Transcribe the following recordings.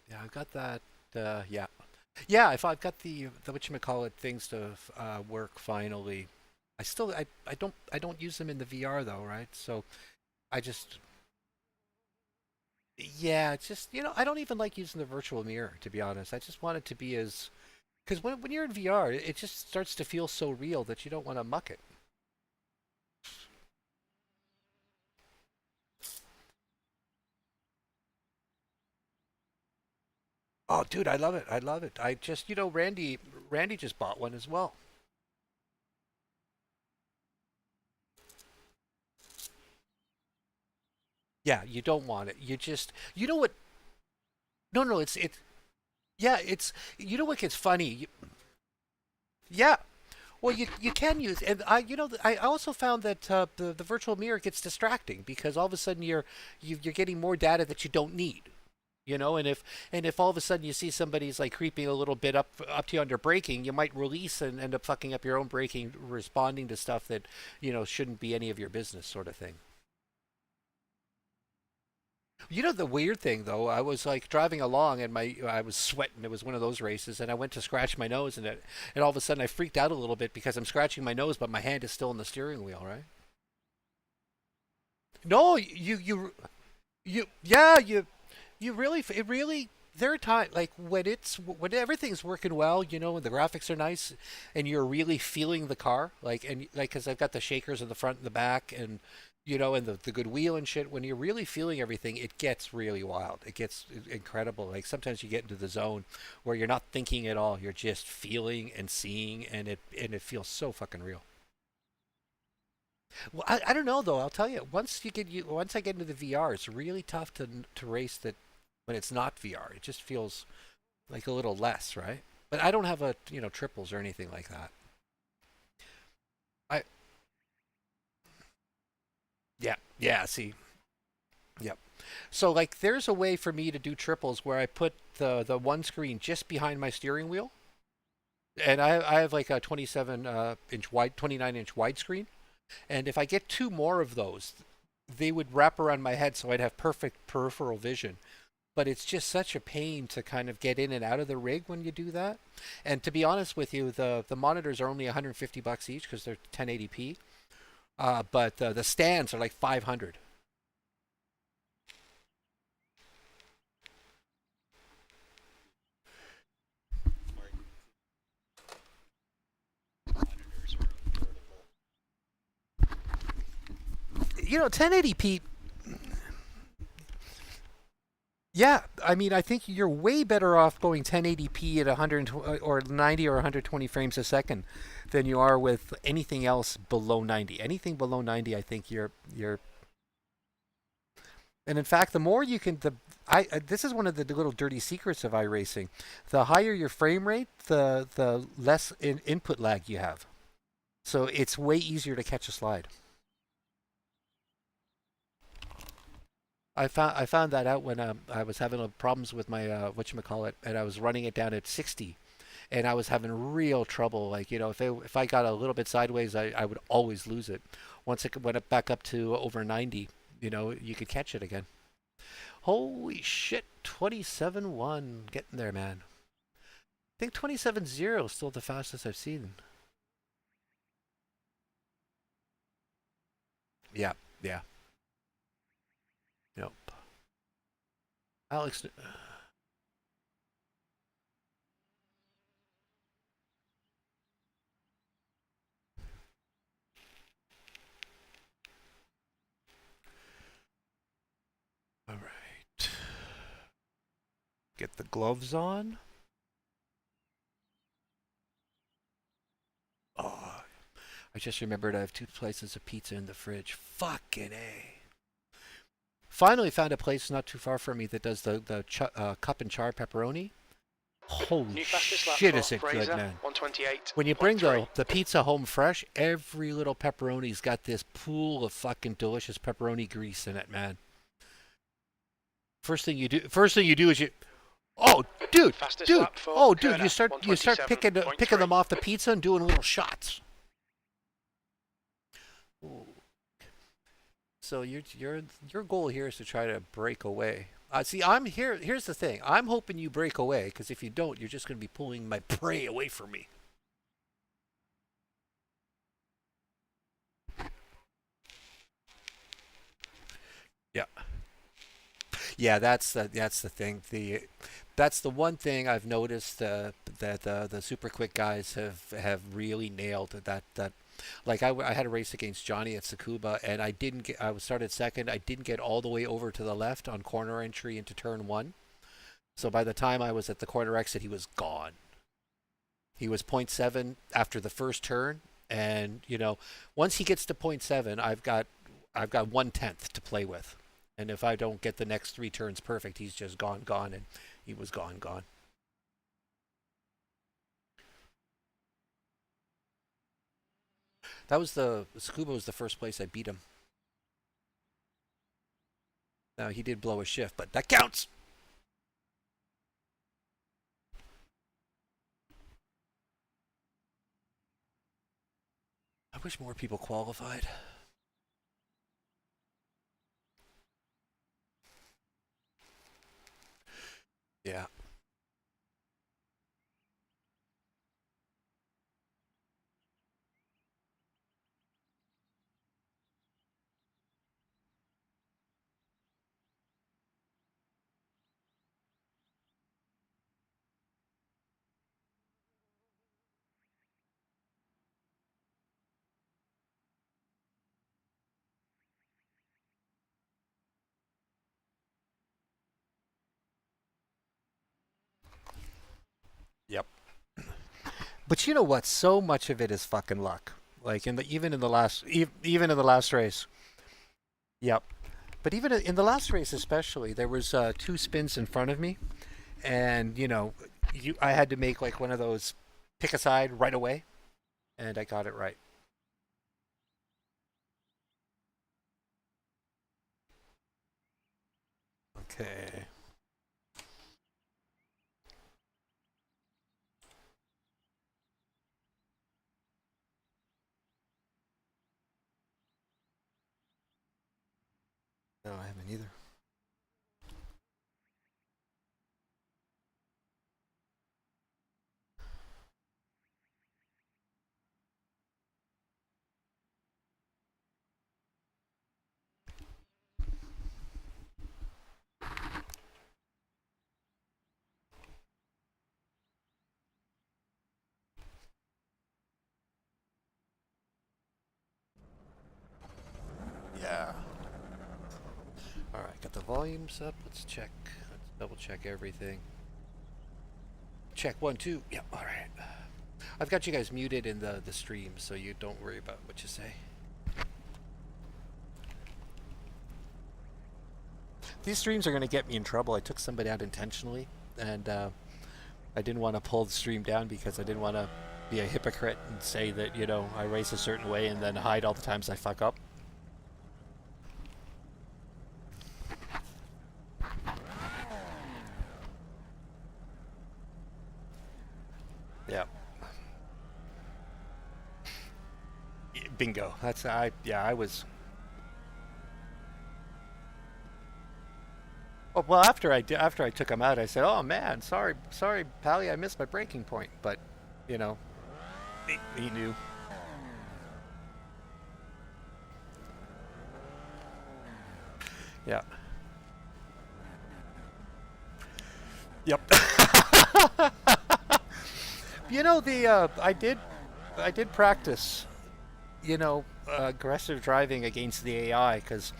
Yeah, I've got that. Yeah, yeah. If I've got the whatchamacallit things to work finally, I don't use them in the VR though, right? So I just yeah, it's just I don't even like using the virtual mirror to be honest. I just want it to be as because when you're in VR, it just starts to feel so real that you don't want to muck it. Oh, dude, I love it. I love it. I just Randy just bought one as well. Yeah, you don't want it. You know what? No, no, yeah, it's what gets funny. Yeah, well, you can use, and I also found that the virtual mirror gets distracting because all of a sudden you're getting more data that you don't need. And if all of a sudden you see somebody's like creeping a little bit up to you under braking, you might release and end up fucking up your own braking, responding to stuff that shouldn't be any of your business, sort of thing. The weird thing though, I was like driving along and I was sweating. It was one of those races, and I went to scratch my nose, and all of a sudden I freaked out a little bit because I'm scratching my nose, but my hand is still on the steering wheel, right? No, yeah, you really, it really. There are times like when everything's working well, and the graphics are nice, and you're really feeling the car, because I've got the shakers in the front and the back, and and the good wheel and shit. When you're really feeling everything, it gets really wild. It gets incredible. Like sometimes you get into the zone where you're not thinking at all. You're just feeling and seeing, and it feels so fucking real. Well, I don't know though. I'll tell you. Once I get into the VR, it's really tough to race that when it's not VR. It just feels like a little less, right? But I don't have a triples or anything like that. I Yeah, yeah. See, yep. So like, there's a way for me to do triples where I put the one screen just behind my steering wheel, and I have like a 27 inch wide, 29-inch widescreen, and if I get two more of those, they would wrap around my head, so I'd have perfect peripheral vision. But it's just such a pain to kind of get in and out of the rig when you do that. And to be honest with you, the monitors are only 150 bucks each because they're 1080p. But the stands are like 500. You know, 1080p. Yeah, I mean, I think you're way better off going 1080p at 120 or 90 or 120 frames a second than you are with anything else below 90. Anything below 90, I think you're. And in fact, the more you can, this is one of the little dirty secrets of iRacing. The higher your frame rate, the less input lag you have. So it's way easier to catch a slide. I found that out when I was having problems with my whatchamacallit, and I was running it down at 60, and I was having real trouble. Like if I got a little bit sideways, I would always lose it. Once it went up back up to over 90, you could catch it again. Holy shit, 27.1, getting there, man. I think 27.0 is still the fastest I've seen. Yeah, yeah, yep. Alex, all right. Get the gloves on. Oh, I just remembered I have two slices of pizza in the fridge. Fucking A. Finally found a place not too far from me that does the cup and char pepperoni. Holy New fastest lap shit, for is it good, Fraser, man. When you bring 128.3. the pizza home fresh, every little pepperoni's got this pool of fucking delicious pepperoni grease in it, man. First thing you do is oh, dude, Fastest dude, lap for oh, dude, you Kerner, start picking 127.3. them off the pizza and doing little shots. Ooh. So your goal here is to try to break away. See, I'm here. Here's the thing. I'm hoping you break away, because if you don't, you're just going to be pulling my prey away from me. Yeah. Yeah, that's the thing. That's the one thing I've noticed that the super quick guys have really nailed that. Like I had a race against Johnny at Tsukuba, and I was started second. I didn't get all the way over to the left on corner entry into turn one. So by the time I was at the corner exit, he was gone. He was point 0.7 after the first turn, and once he gets to point 0.7, I've got 1/10 to play with, and if I don't get the next 3 turns perfect, he's just gone, and he was gone. That was the Scuba was the first place I beat him. Now he did blow a shift, but that counts. I wish more people qualified. Yeah. Yep. But you know what? So much of it is fucking luck. Like even in the last even in the last race. Yep. But even in the last race, especially, there was 2 spins in front of me, and I had to make like one of those pick a side right away, and I got it right. Okay. No, I haven't either. Yeah. All right, got the volumes up. Let's check. Let's double check everything. Check 1, 2. Yeah. All right. I've got you guys muted in the stream, so you don't worry about what you say. These streams are going to get me in trouble. I took somebody out intentionally, and I didn't want to pull the stream down because I didn't want to be a hypocrite and say that I race a certain way and then hide all the times I fuck up. Yeah. Bingo. I was. Well, after I took him out, I said, "Oh man, sorry, Pally, I missed my breaking point." But, you know, he knew. Yeah. Yep. I did practice, aggressive driving against the AI because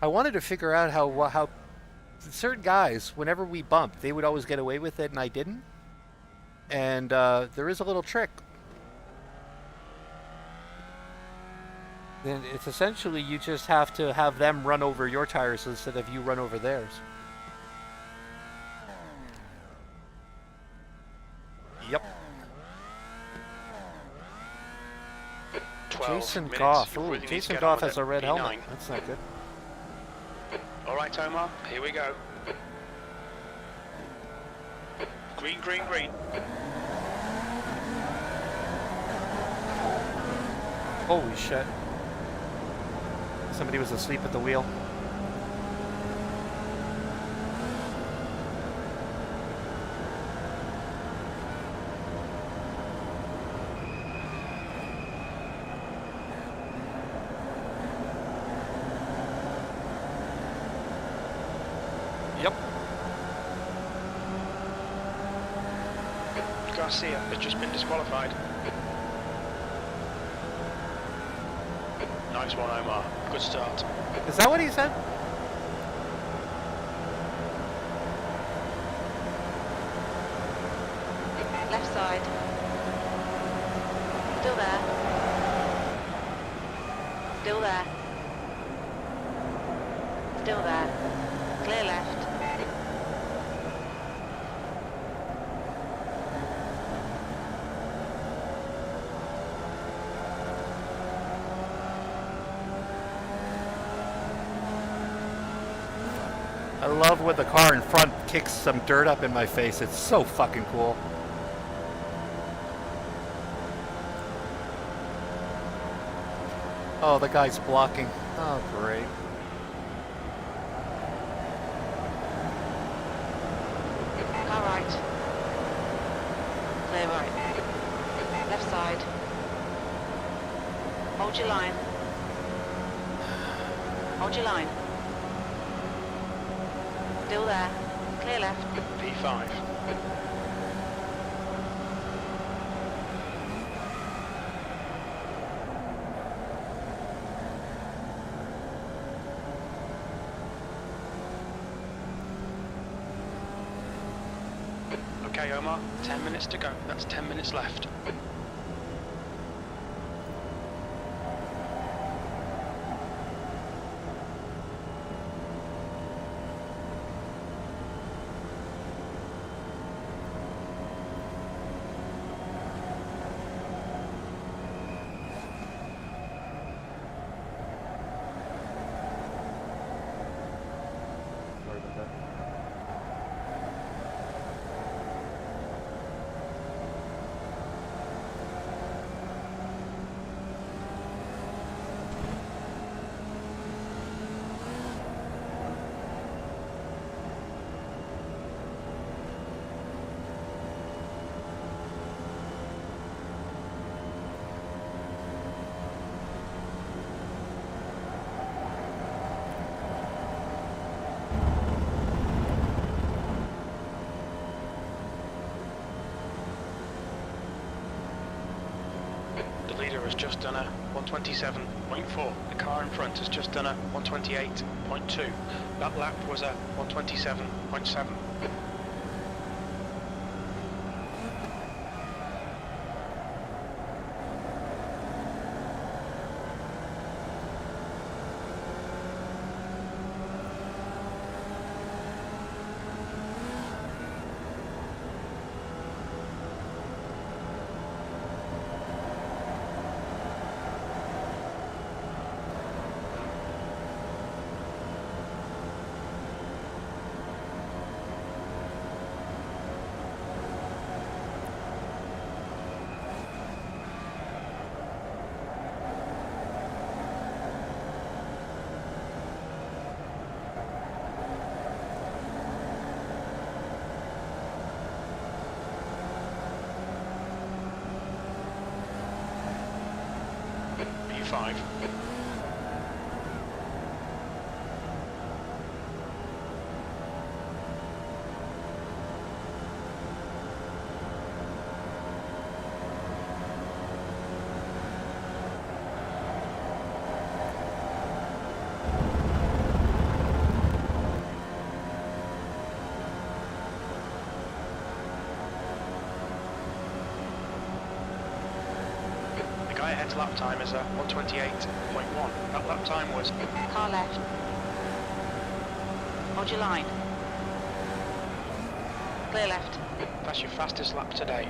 I wanted to figure out how certain guys, whenever we bumped, they would always get away with it, and I didn't. And there is a little trick. Then it's essentially you just have to have them run over your tires instead of you run over theirs. Yep. Jason Goff. Ooh, Jason Goff has a red helmet. That's not good. All right, Omar, here we go. Green, green, green. Holy shit. Somebody was asleep at the wheel. Garcia has just been disqualified. Nice one, Omar. Good start. Is that what he said? Left side. Still there. Still there. Still there. Clear left. I love when the car in front kicks some dirt up in my face. It's so fucking cool. Oh, the guy's blocking. Oh, great. Car right. Clear right. Left side. Hold your line. Hold your line. Still there. Clear left. P5. Okay, Omar, 10 minutes to go. That's 10 minutes left. The leader has just done a 127.4. The car in front has just done a 128.2. That lap was a 127.7. P5. The guy ahead's lap time is a 128.1. That lap time was Car left. Hold your line. Clear left. that's your fastest lap today.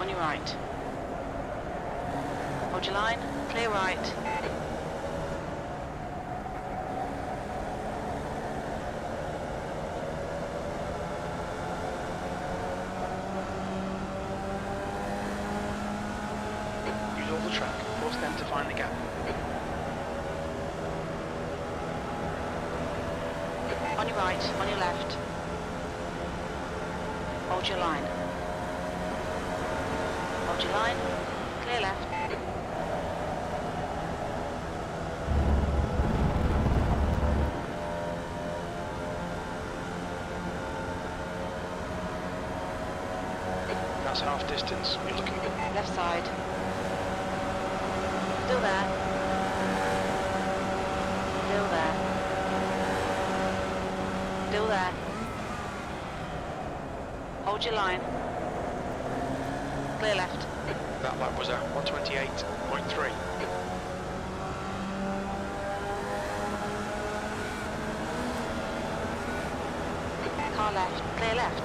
On your right. Hold your line. Clear right. force them to find the gap. On your right, on your left. Hold your line. Hold your line. Clear left. That's half distance. You're looking good. Left side. Still there. Still there. Still there. Hold your line. Clear left. That lap was at 128.3. Car left. Clear left.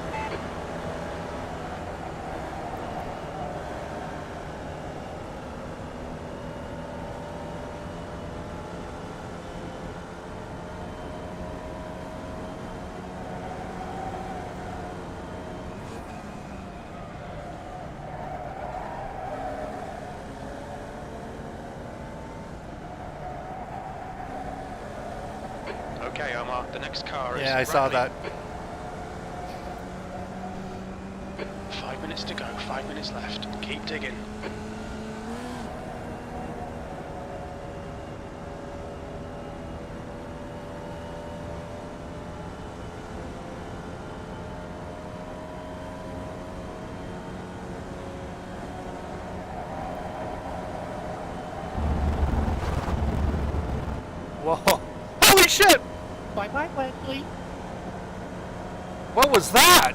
Okay, Omar, the next car is... Yeah, I saw that. 5 minutes to go, 5 minutes left. Keep digging. Whoa. Holy shit! Bye-bye, Wesley. What was that?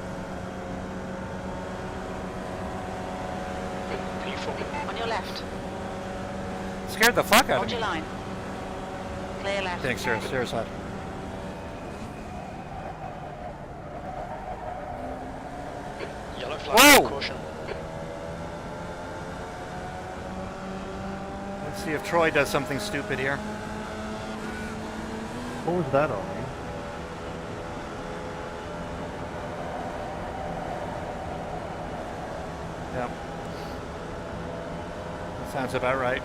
P4. On your left. Scared the fuck out of Hold me. your line. Clear left. Thanks, serious side. Yellow flag. Whoa! Caution. Let's see if Troy does something stupid here. What was that on? Yep. That sounds about right.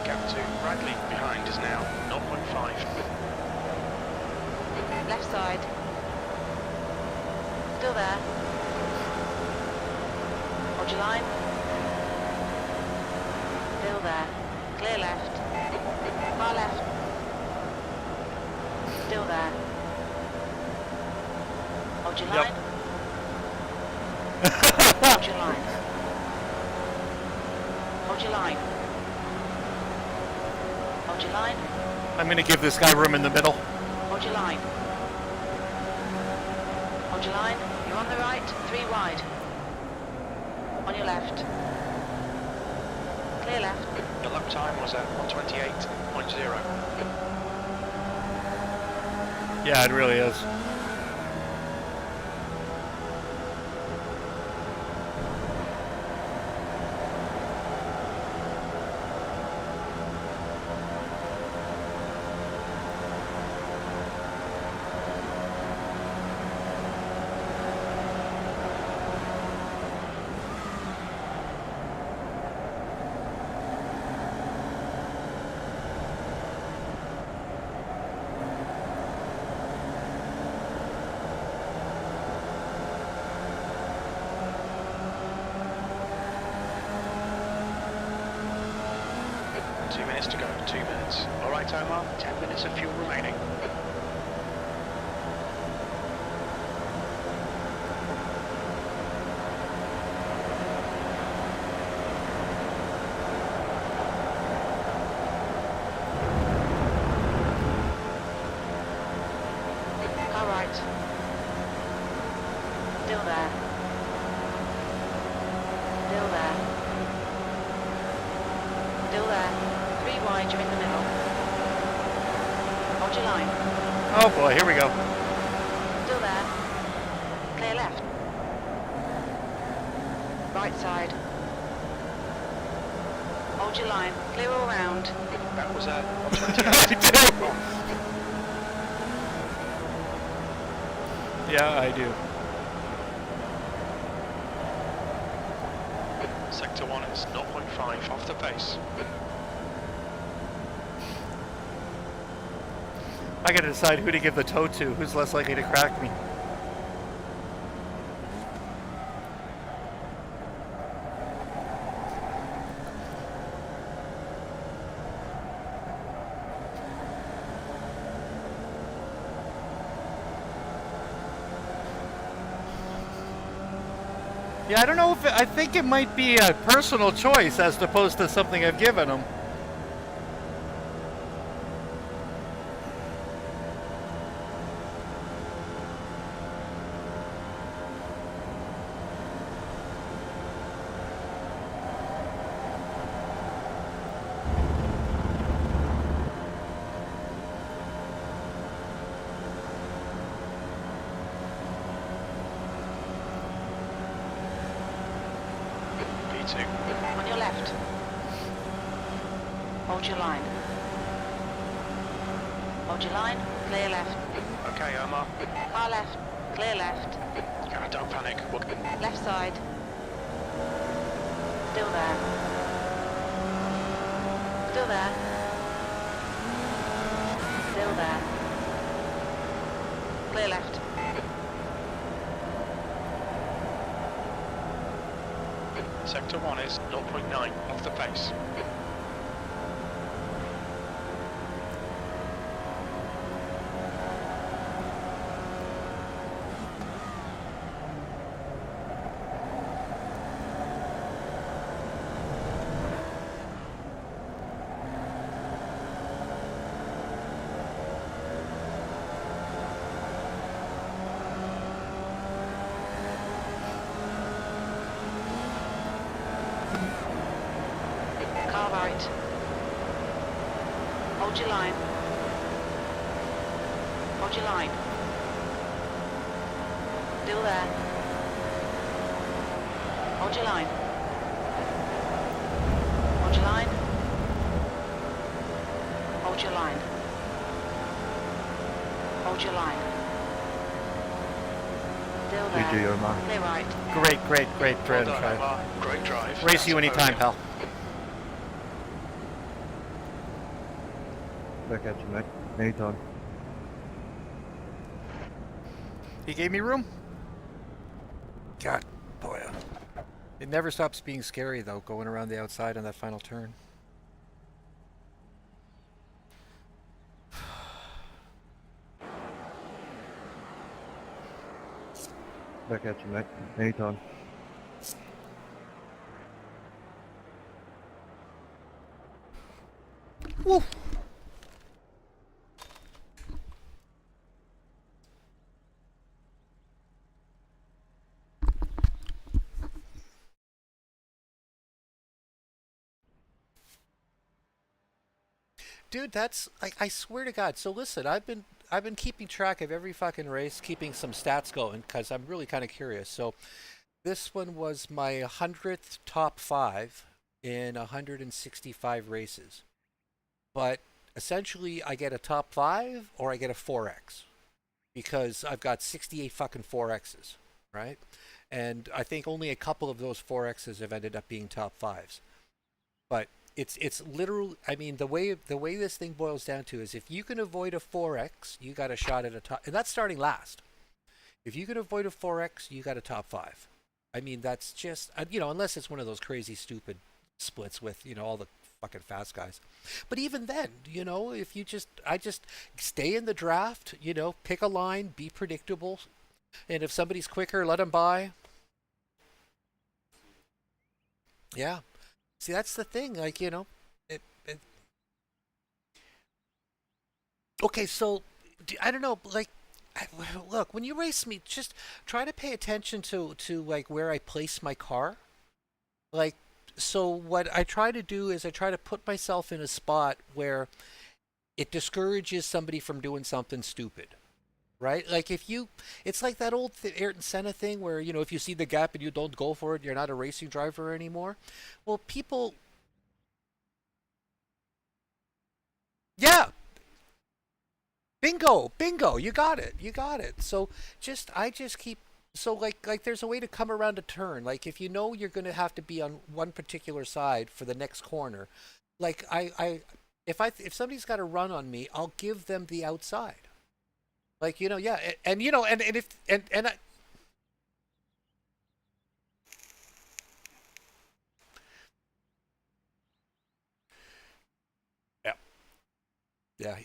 Gap to Bradley behind is now 0.5. Left side. Still there. Hold your line. Still there. Clear left. Far left. Still there. Hold your line. Hold your line. Hold your line. Hold your line. I'm gonna give this guy room in the middle. Hold your line. Hold your line. You're on the right, 3 wide. On your left. Clear left. The lap time was at 128.0. Yeah, it really is. To go, 2 minutes. Alright, Omar, 10 minutes of fuel remaining. Car right. Still there. Still there. Still there. 3 wide, you're in the middle. Hold your line. Oh boy, here we go. Still there. Clear left. Right side. Hold your line. Clear all round. That was a 128. Yeah, I do. Sector 1 is 0.5 off the pace. I gotta decide who to give the tow to. Who's less likely to crack me? Yeah, I don't know if I think it might be a personal choice as opposed to something I've given them. B2. On your left. Hold your line. Hold your line. Clear left. Okay, Omar. Car left. Clear left. Yeah, don't panic. Left side. Still there. Still there. Still there. Clear left. Sector 1 is 0.9 off the pace. Car right. Hold your line. Hold your line. Still there. Hold your line. Hold your line. Hold your line. Hold your line. Still there. GG, Omar. Clear right. Great Well drive. done, Omar. Great drive. Race you anytime, pal. Back at you, mate. Anytime. He gave me room. God, boy. It never stops being scary, though, going around the outside on that final turn. Back at you, mate. Anytime. Woo! Dude, that's I swear to God. So listen, I've been keeping track of every fucking race, keeping some stats going because I'm really kind of curious. So this one was my 100th top 5 in 165 races. But essentially I get a top 5 or I get a 4x because I've got 68 fucking 4x's, right? And I think only a couple of those 4x's have ended up being top 5s. But it's literal. I mean, the way this thing boils down to is if you can avoid a 4x, you got a shot at a top, and that's starting last. If you can avoid a 4x, you got a top 5. I mean, that's just unless it's one of those crazy stupid splits with all the fucking fast guys. But even then, if I just stay in the draft, pick a line, be predictable, and if somebody's quicker, let them by. Yeah. See, that's the thing. Like, it. Okay, so I don't know. Like, look, when you race me, just try to pay attention to like where I place my car. Like, so what I try to do is I try to put myself in a spot where it discourages somebody from doing something stupid. Right? Like if you, it's like that old Ayrton Senna thing where, if you see the gap and you don't go for it, you're not a racing driver anymore. Well, people, yeah, bingo, bingo, you got it. So I just keep, so like there's a way to come around a turn. Like if you know you're going to have to be on one particular side for the next corner, like if somebody's got to run on me, I'll give them the outside. Like, yeah, and if, and I, yeah, yeah.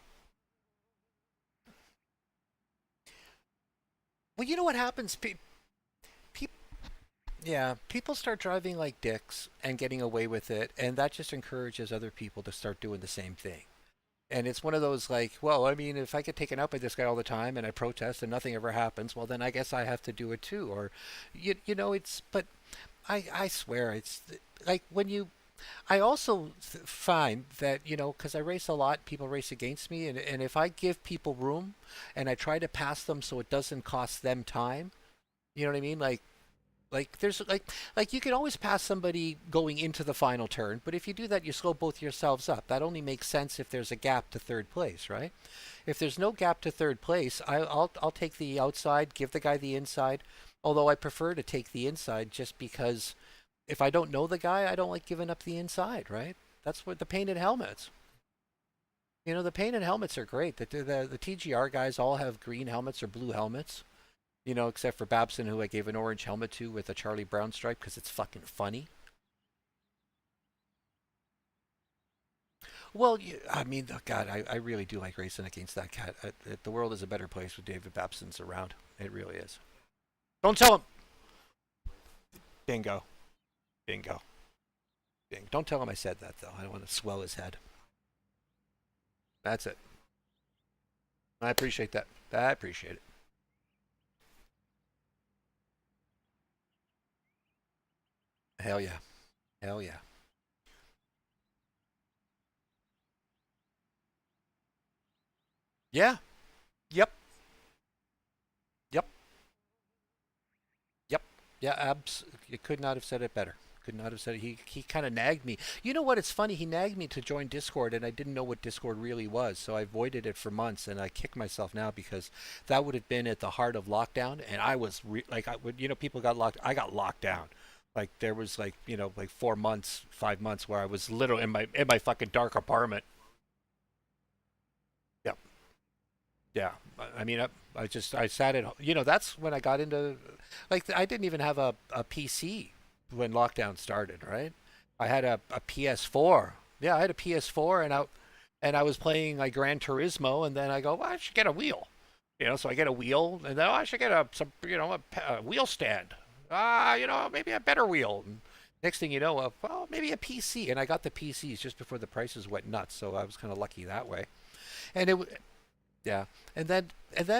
Well, you know what happens? Pe- yeah, people start driving like dicks and getting away with it, and that just encourages other people to start doing the same thing. And it's one of those like, well, I mean, if I get taken out by this guy all the time and I protest and nothing ever happens, well, then I guess I have to do it too. Or, it's, but I swear, it's like when you, I also find that, because I race a lot, people race against me, and if I give people room and I try to pass them so it doesn't cost them time, you know what I mean? Like there's like you can always pass somebody going into the final turn, but if you do that, you slow both yourselves up. That only makes sense if there's a gap to third place, right? If there's no gap to third place, I'll take the outside, give the guy the inside. Although I prefer to take the inside just because if I don't know the guy, I don't like giving up the inside, right? That's what the painted helmets. The painted helmets are great. The TGR guys all have green helmets or blue helmets. Except for Babson, who I gave an orange helmet to with a Charlie Brown stripe because it's fucking funny. Well, I mean, oh God, I really do like racing against that cat. The world is a better place with David Babson's around. It really is. Don't tell him. Bingo. Bingo. Bingo. Don't tell him I said that, though. I don't want to swell his head. That's it. I appreciate that. I appreciate it. Hell yeah. Hell yeah. Yeah. Yep. Yep. Yep. Yeah, you could not have said it better. Could not have said it. He kind of nagged me. You know what? It's funny. He nagged me to join Discord, and I didn't know what Discord really was, so I avoided it for months. And I kick myself now because that would have been at the heart of lockdown, and I was like, I would, people got locked. I got locked down. Like there was like like 4 months, 5 months where I was literally in my fucking dark apartment. Yeah, yeah. I mean, I sat at that's when I got into like I didn't even have a PC when lockdown started, right? I had a PS4. Yeah, I had a PS4 and I was playing like Gran Turismo and then I go, well, I should get a wheel. So I get a wheel and then I should get a wheel stand. Maybe a better wheel. And next thing you know, well, maybe a PC. And I got the PCs just before the prices went nuts, so I was kind of lucky that way. And yeah, and then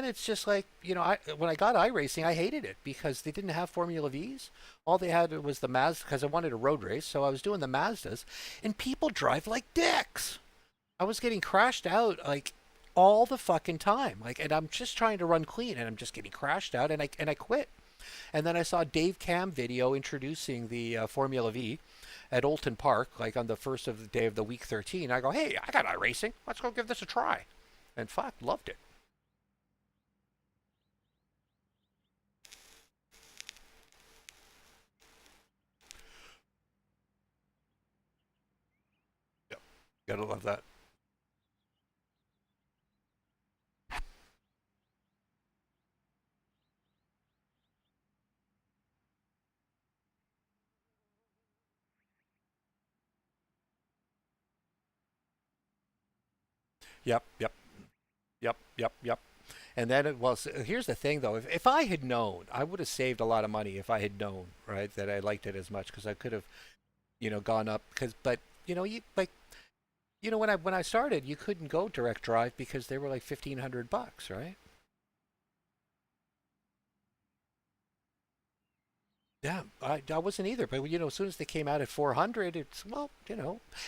it's just like when I got iRacing, I hated it because they didn't have Formula V's. All they had was the Mazda because I wanted a road race, so I was doing the Mazdas, and people drive like dicks. I was getting crashed out like all the fucking time, like, and I'm just trying to run clean, and I'm just getting crashed out, and I quit. And then I saw Dave Cam video introducing the Formula V at Olton Park, like on the first of the day of the week 13. I go, hey, I got iRacing. Let's go give this a try. And fuck, loved it. Yep. Gotta love that. Yep, yep, yep, yep, yep. And then it was. Here's the thing, though. If I had known, I would have saved a lot of money. If I had known, right, that I liked it as much, because I could have, gone up. But you like, when I started, you couldn't go direct drive because they were like $1,500, right? Yeah, I wasn't either, but as soon as they came out at 400, it's well,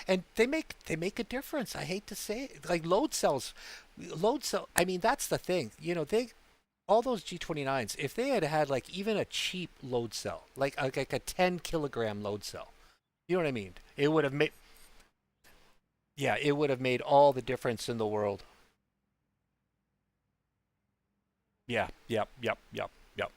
and they make a difference. I hate to say it, like load cell. I mean, that's the thing. They all those G29s. If they had had like even a cheap load cell, like a 10 kilogram load cell, you know what I mean? It would have made yeah, it would have made all the difference in the world. Yeah, yep, yep, yep, yep.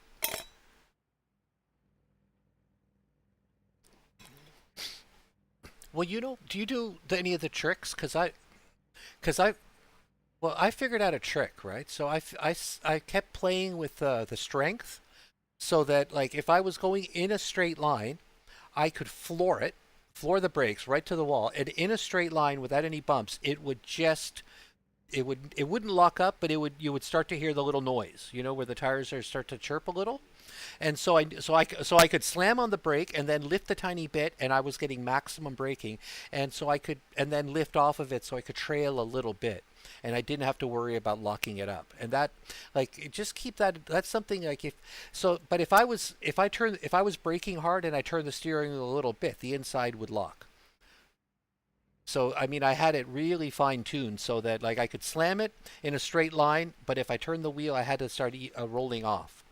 Well, do you do any of the tricks? Cause I, well, I figured out a trick, right? So I kept playing with the strength so that like if I was going in a straight line, I could floor the brakes right to the wall, and in a straight line without any bumps, it wouldn't lock up, but you would start to hear the little noise, where the tires start to chirp a little. And so I could slam on the brake and then lift the tiny bit, and I was getting maximum braking, and so I could and then lift off of it so I could trail a little bit, and I didn't have to worry about locking it up. And that just keep that. That's something like if so. But if I was braking hard and I turned the steering wheel a little bit, the inside would lock. So I mean, I had it really fine tuned so that like I could slam it in a straight line, but if I turned the wheel, I had to start rolling off.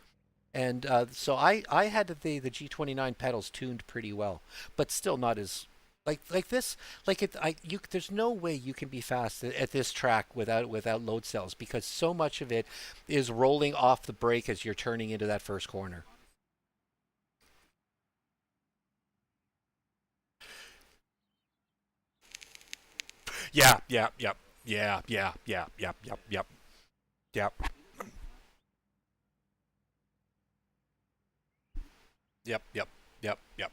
And so I had the G29 pedals tuned pretty well, but still not as like this like it I you there's no way you can be fast at this track without load cells because so much of it is rolling off the brake as you're turning into that first corner. Yeah, yeah, yep, yeah, yeah, yeah, yep, yep, yep, yep, yep, yep, yep, yep.